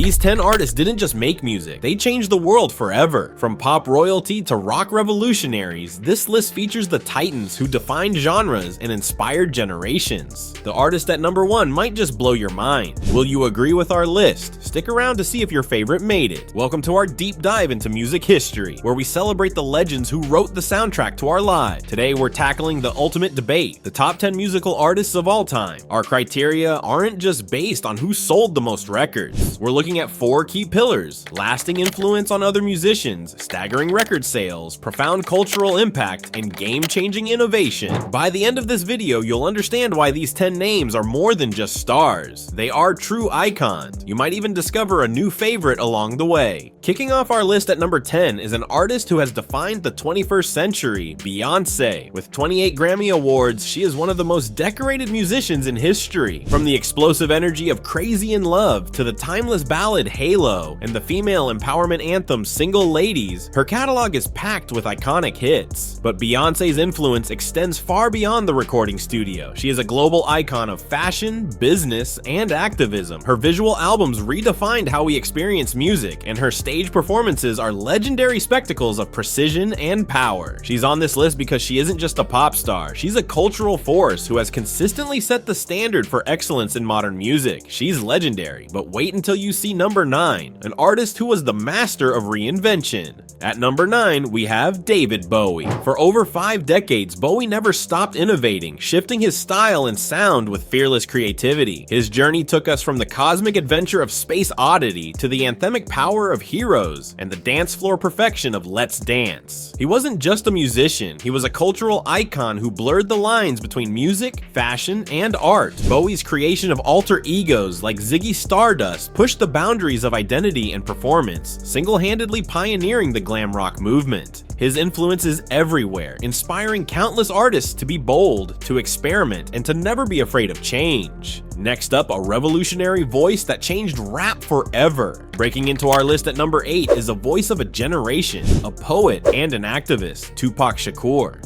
These 10 artists didn't just make music, they changed the world forever. From pop royalty to rock revolutionaries, this list features the titans who defined genres and inspired generations. The artist at number 1 might just blow your mind. Will you agree with our list? Stick around to see if your favorite made it. Welcome to our deep dive into music history, where we celebrate the legends who wrote the soundtrack to our lives. Today we're tackling the ultimate debate, the top 10 musical artists of all time. Our criteria aren't just based on who sold the most records. We're looking at 4 key pillars: lasting influence on other musicians, staggering record sales, profound cultural impact, and game-changing innovation. By the end of this video, you'll understand why these 10 names are more than just stars. They are true icons. You might even discover a new favorite along the way. Kicking off our list at number 10 is an artist who has defined the 21st century, Beyoncé. With 28 Grammy Awards, she is one of the most decorated musicians in history. From the explosive energy of Crazy in Love to the timeless ballad Halo and the female empowerment anthem Single Ladies, her catalog is packed with iconic hits. But Beyoncé's influence extends far beyond the recording studio. She is a global icon of fashion, business, and activism. Her visual albums redefined how we experience music, and her stage performances are legendary spectacles of precision and power. She's on this list because she isn't just a pop star, she's a cultural force who has consistently set the standard for excellence in modern music. She's legendary, but wait until you see number 9, an artist who was the master of reinvention. At number 9, we have David Bowie. For over 5 decades, Bowie never stopped innovating, shifting his style and sound with fearless creativity. His journey took us from the cosmic adventure of Space Oddity to the anthemic power of Heroes and the dance floor perfection of Let's Dance. He wasn't just a musician, he was a cultural icon who blurred the lines between music, fashion, and art. Bowie's creation of alter egos like Ziggy Stardust pushed the boundaries of identity and performance, single-handedly pioneering the glam rock movement. His influence is everywhere, inspiring countless artists to be bold, to experiment, and to never be afraid of change. Next up, a revolutionary voice that changed rap forever. Breaking into our list at number 8 is a voice of a generation, a poet and an activist, Tupac Shakur.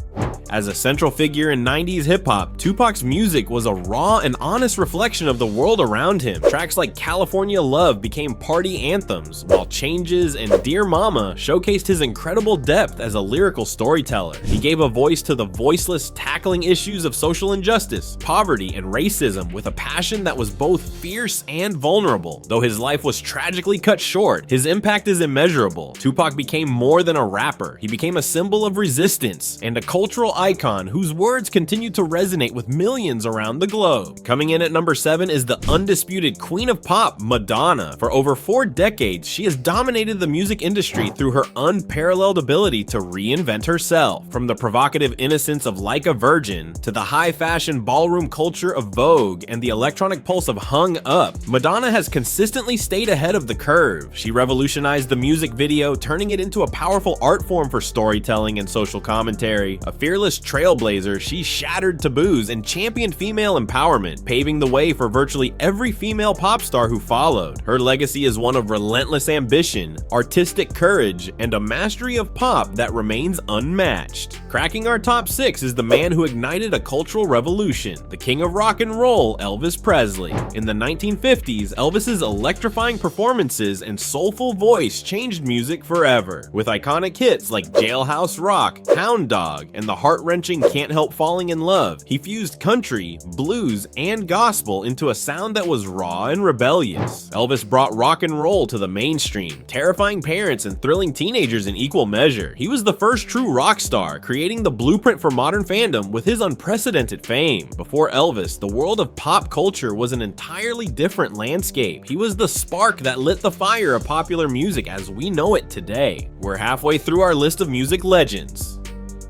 As a central figure in 90s hip-hop, Tupac's music was a raw and honest reflection of the world around him. Tracks like California Love became party anthems, while Changes and Dear Mama showcased his incredible depth as a lyrical storyteller. He gave a voice to the voiceless, tackling issues of social injustice, poverty, and racism with a passion that was both fierce and vulnerable. Though his life was tragically cut short, his impact is immeasurable. Tupac became more than a rapper. He became a symbol of resistance and a cultural icon whose words continue to resonate with millions around the globe. Coming in at number 7 is the undisputed queen of pop, Madonna. For over 4 decades, she has dominated the music industry through her unparalleled ability to reinvent herself. From the provocative innocence of Like a Virgin to the high-fashion ballroom culture of Vogue and the electronic pulse of Hung Up, Madonna has consistently stayed ahead of the curve. She revolutionized the music video, turning it into a powerful art form for storytelling and social commentary. A fearless trailblazer, she shattered taboos and championed female empowerment, paving the way for virtually every female pop star who followed. Her legacy is one of relentless ambition, artistic courage, and a mastery of pop that remains unmatched. Cracking our top 6 is the man who ignited a cultural revolution, the king of rock and roll, Elvis Presley. In the 1950s, Elvis's electrifying performances and soulful voice changed music forever. With iconic hits like Jailhouse Rock, Hound Dog, and the heart-wrenching Can't Help Falling in Love, he fused country, blues, and gospel into a sound that was raw and rebellious. Elvis brought rock and roll to the mainstream, terrifying parents and thrilling teenagers in equal measure. He was the first true rock star, creating the blueprint for modern fandom with his unprecedented fame. Before Elvis, the world of pop culture was an entirely different landscape. He was the spark that lit the fire of popular music as we know it today. We're halfway through our list of music legends.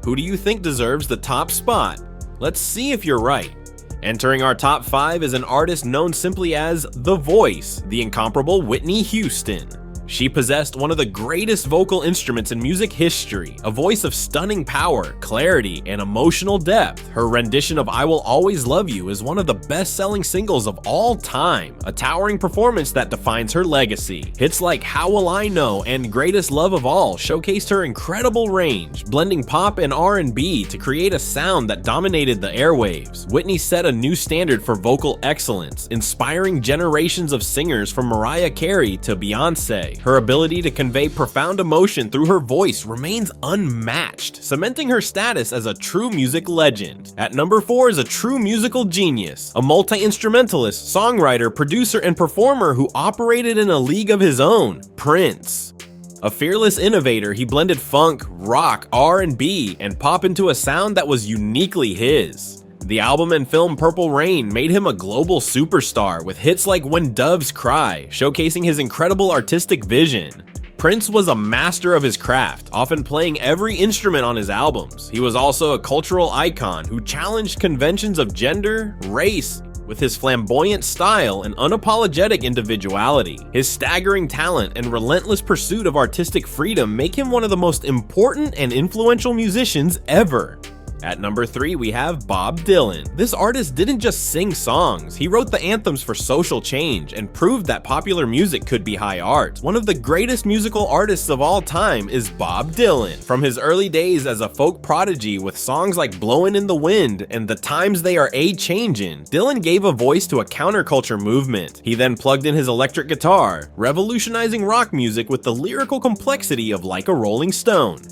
Who do you think deserves the top spot? Let's see if you're right. Entering our top 5 is an artist known simply as The Voice, the incomparable Whitney Houston. She possessed one of the greatest vocal instruments in music history, a voice of stunning power, clarity, and emotional depth. Her rendition of I Will Always Love You is one of the best-selling singles of all time, a towering performance that defines her legacy. Hits like How Will I Know and Greatest Love of All showcased her incredible range, blending pop and R&B to create a sound that dominated the airwaves. Whitney set a new standard for vocal excellence, inspiring generations of singers from Mariah Carey to Beyoncé. Her ability to convey profound emotion through her voice remains unmatched, cementing her status as a true music legend. At number 4 is a true musical genius, a multi-instrumentalist, songwriter, producer, and performer who operated in a league of his own, Prince. A fearless innovator, he blended funk, rock, R&B, and pop into a sound that was uniquely his. The album and film Purple Rain made him a global superstar with hits like When Doves Cry, showcasing his incredible artistic vision. Prince was a master of his craft, often playing every instrument on his albums. He was also a cultural icon who challenged conventions of gender, race, with his flamboyant style and unapologetic individuality. His staggering talent and relentless pursuit of artistic freedom make him one of the most important and influential musicians ever. At number 3, we have Bob Dylan. This artist didn't just sing songs, he wrote the anthems for social change and proved that popular music could be high art. One of the greatest musical artists of all time is Bob Dylan. From his early days as a folk prodigy with songs like Blowin' in the Wind and The Times They Are A-Changin', Dylan gave a voice to a counterculture movement. He then plugged in his electric guitar, revolutionizing rock music with the lyrical complexity of Like a Rolling Stone.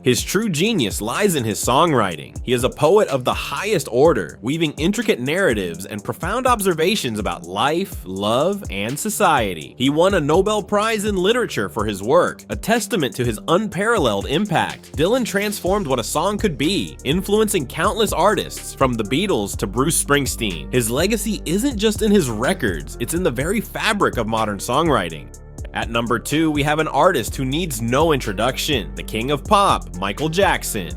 His true genius lies in his songwriting. He is a poet of the highest order, weaving intricate narratives and profound observations about life, love, and society. He won a Nobel Prize in Literature for his work, a testament to his unparalleled impact. Dylan transformed what a song could be, influencing countless artists, from the Beatles to Bruce Springsteen. His legacy isn't just in his records, it's in the very fabric of modern songwriting. At number 2, we have an artist who needs no introduction, the king of pop, Michael Jackson.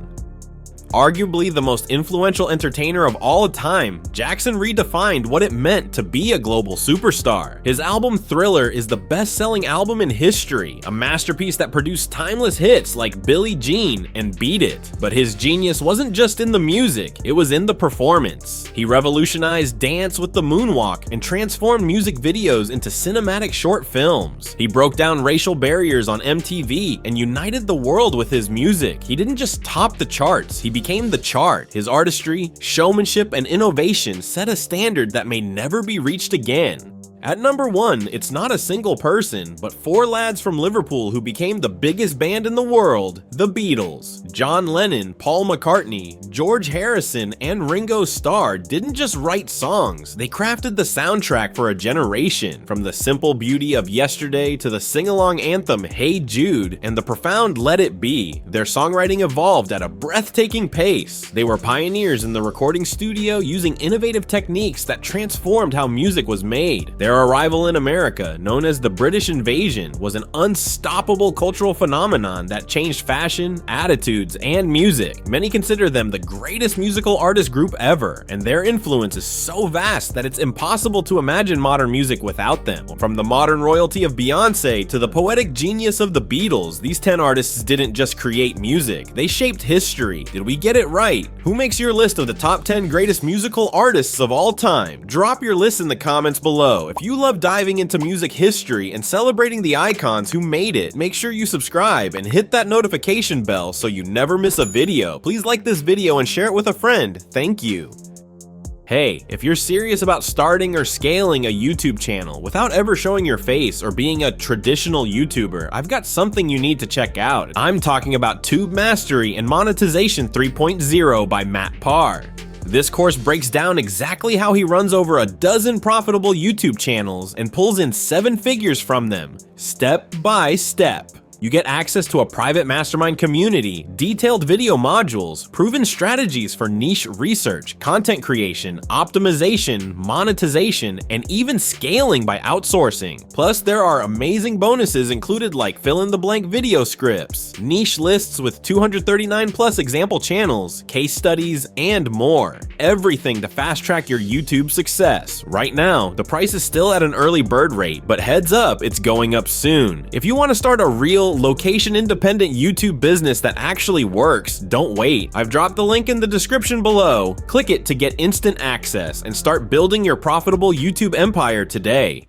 Arguably the most influential entertainer of all time, Jackson redefined what it meant to be a global superstar. His album Thriller is the best-selling album in history, a masterpiece that produced timeless hits like Billie Jean and Beat It. But his genius wasn't just in the music, it was in the performance. He revolutionized dance with the moonwalk and transformed music videos into cinematic short films. He broke down racial barriers on MTV and united the world with his music. He didn't just top the charts, he became the chart. His artistry, showmanship, and innovation set a standard that may never be reached again. At number 1, it's not a single person, but 4 lads from Liverpool who became the biggest band in the world, the Beatles. John Lennon, Paul McCartney, George Harrison, and Ringo Starr didn't just write songs, they crafted the soundtrack for a generation. From the simple beauty of Yesterday to the sing-along anthem Hey Jude and the profound Let It Be, their songwriting evolved at a breathtaking pace. They were pioneers in the recording studio using innovative techniques that transformed how music was made. Their arrival in America, known as the British Invasion, was an unstoppable cultural phenomenon that changed fashion, attitudes, and music. Many consider them the greatest musical artist group ever, and their influence is so vast that it's impossible to imagine modern music without them. From the modern royalty of Beyoncé to the poetic genius of the Beatles, these 10 artists didn't just create music, they shaped history. Did we get it right? Who makes your list of the top 10 greatest musical artists of all time? Drop your list in the comments below. If you love diving into music history and celebrating the icons who made it, make sure you subscribe and hit that notification bell so you never miss a video. Please like this video and share it with a friend. Thank you. Hey, if you're serious about starting or scaling a YouTube channel without ever showing your face or being a traditional YouTuber, I've got something you need to check out. I'm talking about Tube Mastery and Monetization 3.0 by Matt Parr. This course breaks down exactly how he runs over a dozen profitable YouTube channels and pulls in 7 figures from them, step by step. You get access to a private mastermind community, detailed video modules, proven strategies for niche research, content creation, optimization, monetization, and even scaling by outsourcing. Plus, there are amazing bonuses included like fill-in-the-blank video scripts, niche lists with 239 plus example channels, case studies, and more. Everything to fast-track your YouTube success. Right now, the price is still at an early bird rate, but heads up, it's going up soon. If you want to start a real, location-independent YouTube business that actually works, don't wait. I've dropped the link in the description below. Click it to get instant access and start building your profitable YouTube empire today.